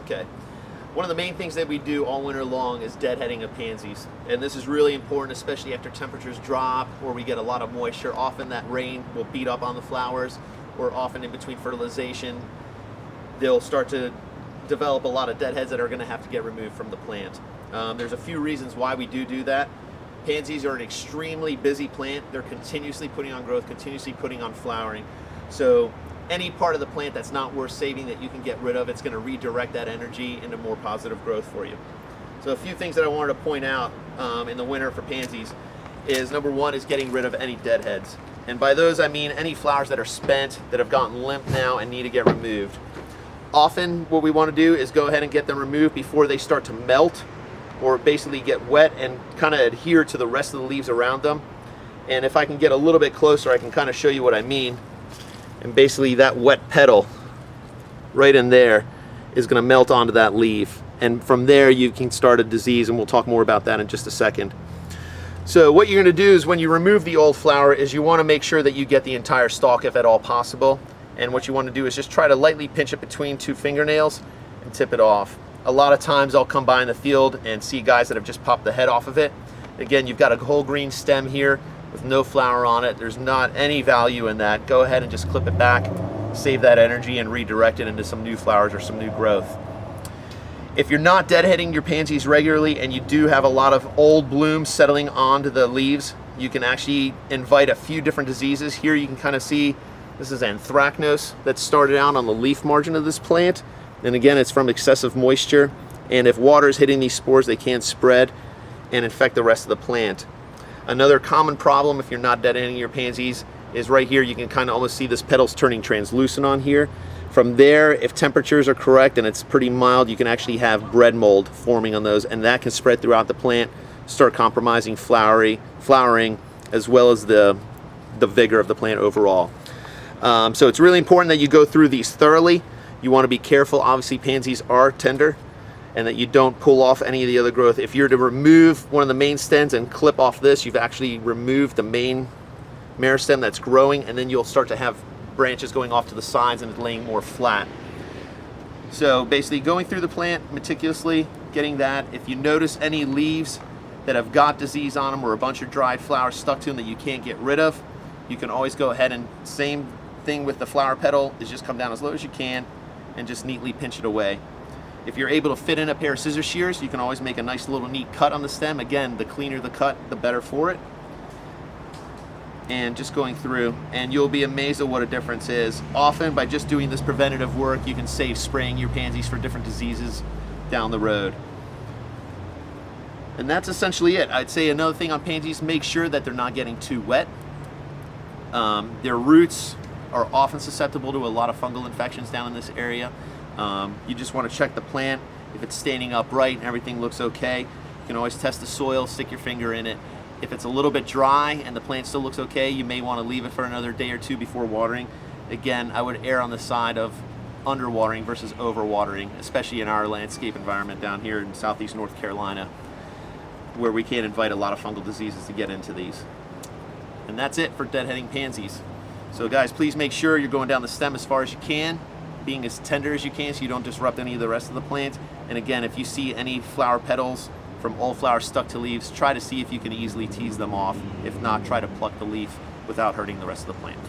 Okay. One of the main things that we do all winter long is deadheading of pansies. And this is really important, especially after temperatures drop or we get a lot of moisture. Often that rain will beat up on the flowers, or often in between fertilization, they'll start to develop a lot of deadheads that are going to have to get removed from the plant. There's a few reasons why we do that. Pansies are an extremely busy plant. They're continuously putting on growth, continuously putting on flowering. So any part of the plant that's not worth saving that you can get rid of, it's going to redirect that energy into more positive growth for you. So a few things that I wanted to point out in the winter for pansies is, number one is getting rid of any deadheads. And by those I mean any flowers that are spent, that have gotten limp now and need to get removed. Often what we want to do is go ahead and get them removed before they start to melt or basically get wet and kind of adhere to the rest of the leaves around them. And if I can get a little bit closer, I can kind of show you what I mean. And basically that wet petal right in there is going to melt onto that leaf. And from there you can start a disease, and we'll talk more about that in just a second. So what you're going to do is, when you remove the old flower, is you want to make sure that you get the entire stalk if at all possible. And what you want to do is just try to lightly pinch it between two fingernails and tip it off. A lot of times I'll come by in the field and see guys that have just popped the head off of it. Again, you've got a whole green stem here with no flower on it. There's not any value in that. Go ahead and just clip it back, save that energy, and redirect it into some new flowers or some new growth. If you're not deadheading your pansies regularly and you do have a lot of old blooms settling onto the leaves, you can actually invite a few different diseases. Here you can kind of see this is anthracnose that started out on the leaf margin of this plant. And again, it's from excessive moisture. And if water is hitting these spores, they can spread and infect the rest of the plant. Another common problem if you're not deadheading your pansies is right here. You can kind of almost see this petals turning translucent on here. From there, if temperatures are correct and it's pretty mild, you can actually have bread mold forming on those, and that can spread throughout the plant, start compromising flowering, as well as the vigor of the plant overall. So it's really important that you go through these thoroughly. You want to be careful. Obviously, pansies are tender, and that you don't pull off any of the other growth. If you're to remove one of the main stems and clip off this, you've actually removed the main meristem that's growing, and then you'll start to have branches going off to the sides and laying more flat. So basically going through the plant meticulously, getting that. If you notice any leaves that have got disease on them or a bunch of dried flowers stuck to them that you can't get rid of, you can always go ahead and, same thing with the flower petal, is just come down as low as you can and just neatly pinch it away. If you're able to fit in a pair of scissor shears, you can always make a nice little neat cut on the stem. Again, the cleaner the cut, the better for it. And just going through, and you'll be amazed at what a difference is. Often by just doing this preventative work, you can save spraying your pansies for different diseases down the road. And that's essentially it. I'd say another thing on pansies, make sure that they're not getting too wet. Their roots are often susceptible to a lot of fungal infections down in this area. You just want to check the plant. If it's standing upright and everything looks okay, you can always test the soil, stick your finger in it. If it's a little bit dry and the plant still looks okay, you may want to leave it for another day or two before watering. Again, I would err on the side of underwatering versus overwatering, especially in our landscape environment down here in southeast North Carolina, where we can't invite a lot of fungal diseases to get into these. And that's it for deadheading pansies. So guys, please make sure you're going down the stem as far as you can, being as tender as you can so you don't disrupt any of the rest of the plant. And again, if you see any flower petals from old flowers stuck to leaves, try to see if you can easily tease them off. If not, try to pluck the leaf without hurting the rest of the plant.